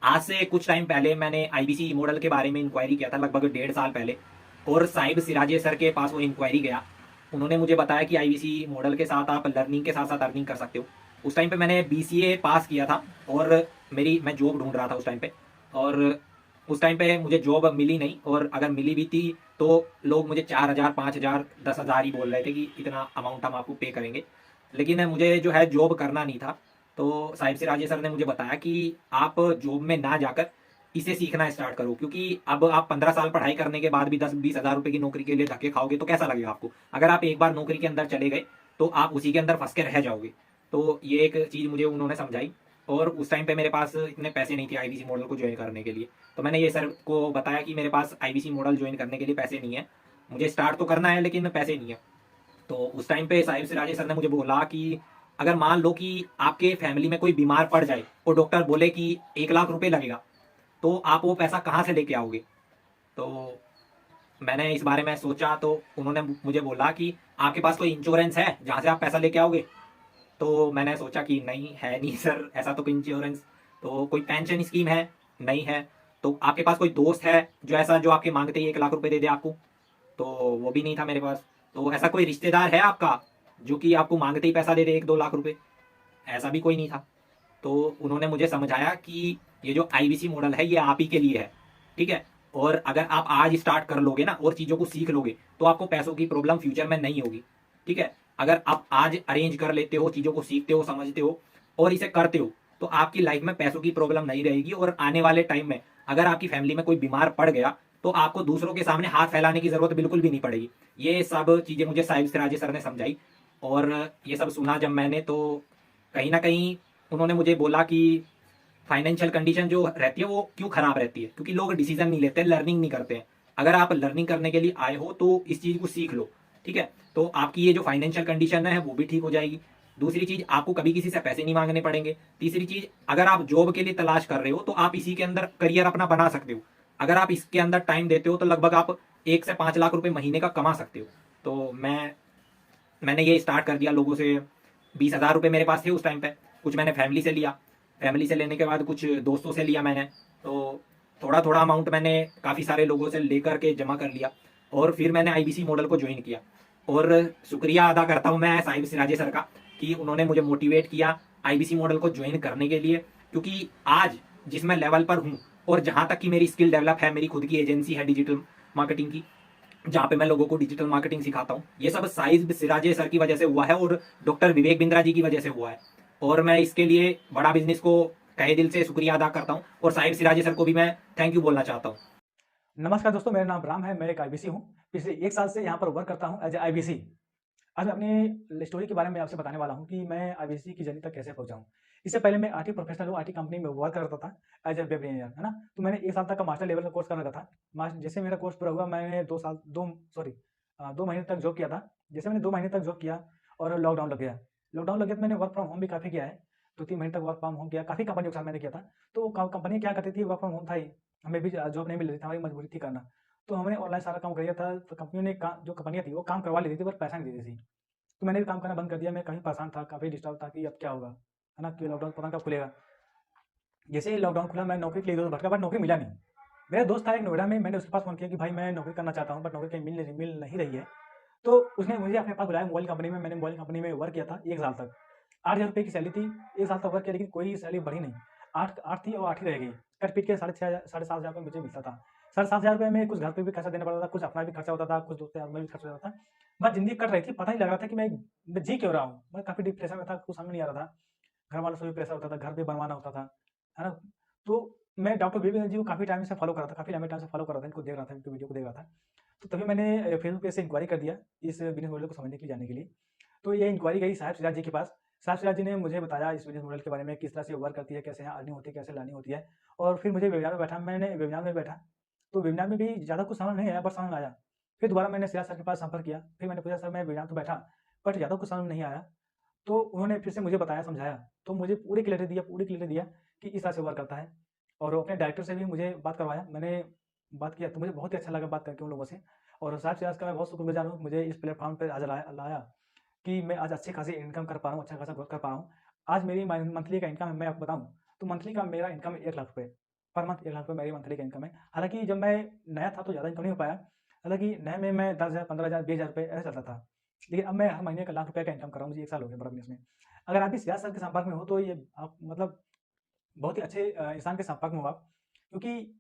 आज से कुछ टाइम पहले मैंने आईबीसी मॉडल के बारे में इंक्वायरी किया था, लगभग 1.5 साल पहले। और साहिब सिराजे सर के पास वो इंक्वायरी गया। उन्होंने मुझे बताया कि आईबीसी मॉडल के साथ आप लर्निंग के साथ साथ अर्निंग कर सकते हो। उस टाइम पे मैंने बीसीए पास किया था और मैं जॉब ढूंढ रहा था उस टाइम पे। और उस टाइम पे मुझे जॉब मिली नहीं, और अगर मिली भी थी तो लोग मुझे 4,000, 5,000, 10,000 ही बोल रहे थे कि इतना अमाउंट हम आपको पे करेंगे। लेकिन मुझे जो है जॉब करना नहीं था। तो साहिब सिराजे सर ने मुझे बताया कि आप जॉब में ना जाकर इसे सीखना स्टार्ट करो, क्योंकि अब आप 15 साल पढ़ाई करने के बाद भी 10-20 हज़ार रुपए की नौकरी के लिए धक्के खाओगे तो कैसा लगेगा आपको। अगर आप एक बार नौकरी के अंदर चले गए तो आप उसी के अंदर फंस के रह जाओगे। तो ये एक चीज़ मुझे उन्होंने समझाई। और उस टाइम पे मेरे पास इतने पैसे नहीं थे आईबीसी मॉडल को ज्वाइन करने के लिए। तो मैंने ये सर को बताया कि मेरे पास आईबीसी मॉडल ज्वाइन करने के लिए पैसे नहीं है, मुझे स्टार्ट तो करना है लेकिन पैसे नहीं है। तो उस टाइम पे साहिब सिराजे सर ने मुझे बोला कि अगर मान लो कि आपके फैमिली में कोई बीमार पड़ जाए और डॉक्टर बोले कि 1 लाख रुपए लगेगा, तो आप वो पैसा कहाँ से लेके आओगे। तो मैंने इस बारे में सोचा, तो उन्होंने मुझे बोला कि आपके पास कोई इंश्योरेंस है जहाँ से आप पैसा लेके आओगे। तो मैंने सोचा कि नहीं है, नहीं सर ऐसा तो कोई इंश्योरेंस। तो कोई पेंशन स्कीम है? नहीं है। तो आपके पास कोई दोस्त है जो ऐसा जो आपके मांगते ही 1 लाख रुपए दे दे आपको? तो वो भी नहीं था मेरे पास। तो ऐसा कोई रिश्तेदार है आपका जो कि आपको मांगते ही पैसा दे दे 1-2 लाख रुपए? ऐसा भी कोई नहीं था। तो उन्होंने मुझे समझाया कि ये जो आईबीसी मॉडल है ये आप ही के लिए है, ठीक है। और अगर आप आज स्टार्ट कर लोगे ना और चीज़ों को सीख लोगे तो आपको पैसों की प्रॉब्लम फ्यूचर में नहीं होगी, ठीक है। अगर आप आज अरेंज कर लेते हो, चीज़ों को सीखते हो, समझते हो और इसे करते हो, तो आपकी लाइफ में पैसों की प्रॉब्लम नहीं रहेगी। और आने वाले टाइम में अगर आपकी फैमिली में कोई बीमार पड़ गया तो आपको दूसरों के सामने हाथ फैलाने की जरूरत बिल्कुल भी नहीं पड़ेगी। ये सब चीज़ें मुझे साहिब सिराजे सर ने समझाई। और ये सब सुना जब मैंने, तो कहीं ना कहीं उन्होंने मुझे बोला कि फाइनेंशियल कंडीशन जो रहती है वो क्यों खराब रहती है, क्योंकि लोग डिसीजन नहीं लेते, लर्निंग नहीं करते हैं। अगर आप लर्निंग करने के लिए आए हो तो इस चीज़ को सीख लो, ठीक है। तो आपकी ये जो फाइनेंशियल कंडीशन है वो भी ठीक हो जाएगी। दूसरी चीज, आपको कभी किसी से पैसे नहीं मांगने पड़ेंगे। तीसरी चीज, अगर आप जॉब के लिए तलाश कर रहे हो तो आप इसी के अंदर करियर अपना बना सकते हो। अगर आप इसके अंदर टाइम देते हो तो लगभग आप 1 से 5 लाख रुपए महीने का कमा सकते हो। तो मैंने ये स्टार्ट कर दिया लोगों से। 20,000 रुपये मेरे पास थे उस टाइम पे। कुछ मैंने फैमिली से लिया, फैमिली से लेने के बाद कुछ दोस्तों से लिया मैंने। तो थोड़ा थोड़ा अमाउंट मैंने काफ़ी सारे लोगों से लेकर के जमा कर लिया। और फिर मैंने आईबीसी मॉडल को ज्वाइन किया। और शुक्रिया अदा करता हूँ मैं साहिब सिराजे सर का कि उन्होंने मुझे मोटिवेट किया आईबीसी मॉडल को ज्वाइन करने के लिए। क्योंकि आज जिस मैं लेवल पर हूँ और जहाँ तक कि मेरी स्किल डेवलप है, मेरी खुद की एजेंसी है डिजिटल मार्केटिंग की, जहाँ पे मैं लोगों को डिजिटल मार्केटिंग सिखाता हूँ, ये सब साहिब सिराजे सर की वजह से हुआ है और डॉक्टर विवेक बिंद्रा जी की वजह से हुआ है। और मैं इसके लिए बड़ा बिजनेस को तहे दिल से शुक्रिया अदा करता हूँ और साहिब सिराजे सर को भी मैं थैंक यू बोलना चाहता हूँ। नमस्कार दोस्तों, मेरा नाम राम है। मैं एक आईबीसी हूँ। पिछले 1 साल से यहाँ पर वर्क करता हूँ एज ए आईबीसी। आज मैं अपनी स्टोरी के बारे में आपसे बताने वाला हूँ कि मैं आईबीसी की जर्नी तक कैसे पहुँचा हूँ। इससे पहले मैं आईटी प्रोफेशनल हूँ, आईटी कंपनी में वर्क करता था एज ए वेब इंजीनियर, है ना? तो मैंने 1 साल तक का मास्टर लेवल का कोर्स कर रखा था। जैसे मेरा कोर्स पूरा हुआ, मैंने 2 महीने तक जॉब किया था। जैसे मैंने 2 महीने तक जॉब किया और लॉकडाउन लग गया। लॉकडाउन लग गया तो मैंने वर्क फ्रॉम होम भी काफ़ी किया है। 2-3 महीने तक वर्क फ्रॉम होम किया, काफ़ी कंपनियों के साथ मैंने किया था। तो कंपनी क्या करती थी, वर्क फ्रॉम होम था ही, हमें भी जॉब नहीं मिल रही थी, हमारी मजबूरी थी करना। तो हमने ऑनलाइन सारा काम कर लिया था। तो कंपनियों ने जो कंपनियाँ थी वो काम करवा लेती थी पर पैसा नहीं देती थी। तो मैंने भी काम करना बंद कर दिया। मैं काफ़ी परेशान था, काफ़ी डिस्टर्ब था कि अब क्या होगा, है ना? कि लॉकडाउन पता नहीं कब खुलेगा। जैसे ही लॉकडाउन खुला मैं नौकरी के लिए इधर-उधर भटका बट नौकरी मिला नहीं। मेरा दोस्त था एक नोएडा में, मैंने उसके पास फ़ोन किया कि भाई मैं नौकरी करना चाहता हूँ बट नौकरी कहीं मिल नहीं रही है। तो उसने मुझे अपने पास बुलाया मोबाइल कंपनी में। मैंने मोबाइल कंपनी में वर्क किया था 1 साल तक। 8,000 रुपए की सैलरी थी। 1 साल तक वर्क किया लेकिन कोई सैलरी बढ़ी नहीं। 8 8 थी और 8 ही रह गई। कट-पीट के साढ़े 6,000 साढ़े 7,000 रुपए मुझे मिलता था। साढ़े 7,000 रुपए में कुछ घर पे भी खर्चा देना पड़ता था, कुछ अपना भी खर्चा होता था, कुछ दोस्त यार में भी खर्चा होता था। बस ज़िंदगी कट रही थी, पता नहीं लग रहा था कि मैं जी क्यों रहा हूँ? मैं काफ़ी डिप्रेशन में था, कुछ समझ नहीं आ रहा था। घर वालों से भी प्रेशर होता था, घर भी बनवाना होता था, है ना? तो मैं डॉक्टर बीबी जी को काफ़ी टाइम से फॉलो कर रहा था, काफ़ी लंबे टाइम से फॉलो कर रहा था, इनको देख रहा था, इनकी वीडियो को देख रहा था। तो तभी मैंने फेसबुक पे से इंक्वायरी कर दिया इस बिज़नेस मॉडल को समझने के लिए, जानने के लिए। तो ये इंक्वायरी गई साहिब सिराज जी के पास। साहिब सिराज जी ने मुझे बताया इस बिज़नेस मॉडल के बारे में, किस तरह से वर्क करती है, कैसे यहाँ अर्निंग होती है, कैसे लर्निंग होती है। और फिर मुझे वेबिनार में बैठा, तो वेबिनार में भी ज़्यादा कुछ समझ नहीं आया, बस समझ में आया। फिर दोबारा मैंने सिराज सर के पास संपर्क किया, फिर मैंने पूछा, सर मैं वेबिनार तो बैठा, बट ज़्यादा कुछ समझ में नहीं आया। तो उन्होंने फिर से मुझे बताया, समझाया, तो मुझे पूरी क्लैरिटी दिया कि इस तरह से वर्क करता है। और अपने डायरेक्टर से भी मुझे बात करवाया। मैंने बात किया तो मुझे बहुत ही अच्छा लगा बात करके उन लोगों से। और साहब से आज का मैं बहुत शुक्रगुज़ार हूँ, मुझे इस प्लेटफ़ॉर्म पे आज लाया लाया कि मैं आज अच्छी खासी इनकम कर पा रहा हूँ, अच्छा खासा ग्रोथ कर पा रहा हूँ। आज मेरी मंथली का इनकम मैं आपको बताऊँ, तो मंथली का मेरा इनकम 1 लाख रुपए। पर मंथ 1 लाख रुपये मेरी मंथली की इनकम है। हालाँकि जब मैं नया था तो ज़्यादा इनकम नहीं हो पाया। हालाँकि नए में मैं 10,000, 15,000, 20,000 रुपए ऐसे चलता था। लेकिन अब मैं हर महीने 1 लाख रुपए का इनकम कर रहा हूँ, मुझे 1 साल हो गया बड़ा बिज़नेस में। अगर आप भी सिराज सर के संपर्क में हो तो ये आप मतलब बहुत ही अच्छे इंसान के संपर्क में हो आप, क्योंकि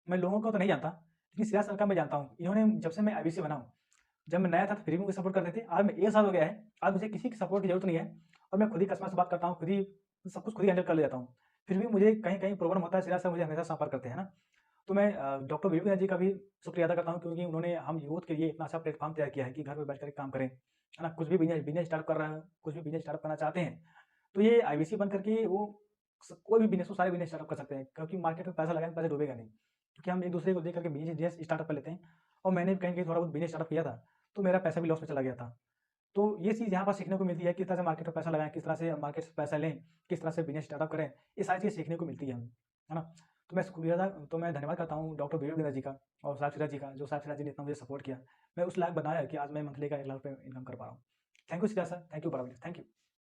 मैं लोगों को तो नहीं जानता, लेकिन सिराज सर का मैं जानता हूँ। इन्होंने जब से मैं आईबीसी बना हूँ, जब मैं नया था तो फिर भी मुझे सपोर्ट करते थे। आज मैं 1 साल हो गया है, आज मुझे किसी की सपोर्ट की ज़रूरत नहीं है और मैं खुद ही कस्टमर से बात करता हूँ, खुद ही सब कुछ खुद ही हैंडल कर लेता हूँ। फिर भी मुझे कहीं-कहीं प्रॉब्लम होता है, सिराज सर मुझे हमेशा संपर्क करते हैं ना। तो मैं डॉक्टर विवेक जी का भी शुक्रिया अदा करता हूँ, क्योंकि उन्होंने हम यूथ के लिए इतना अच्छा प्लेटफ़ॉर्म तैयार किया है कि घर पे बैठ कर के काम करें, है ना? कुछ भी बिज़नेस स्टार्ट कर रहे हैं, कुछ भी बिज़नेस स्टार्ट करना चाहते हैं, तो ये आईबीसी बन करके वो कोई भी बिज़नेस हो, सारे बिज़नेस स्टार्टअप कर सकते हैं, क्योंकि मार्केट में पैसा लगाएँगे, पैसा डूबेगा नहीं। क्योंकि हम एक-दूसरे को देख करके बिज़नेस स्टार्टअप कर लेते हैं और मैंने भी कहीं-कहीं थोड़ा बहुत बिज़नेस स्टार्टअप किया था, तो मेरा पैसा भी लॉस में चला गया था। तो ये चीज़ यहाँ पर सीखने को मिलती है, किस तरह से मार्केट में पैसा लगाएँ, किस तरह से मार्केट से पैसा लें, किस तरह से बिज़नेस स्टार्टअप करें, ये सारी चीज़ें सीखने को मिलती है हमें, है ना? तो मैं धन्यवाद करता हूँ डॉक्टर विवेक बिंद्रा जी का और साहिब सिराज जी का, जो साहिब सिराज जी ने इतना मुझे सपोर्ट किया। मैं उस लायक बनाया कि आज मैं मंथली का 1 लाख रुपए इनकम कर पा रहा हूँ। Thank you Siraj sir, thank you बड़ा भैया, थैंक यू।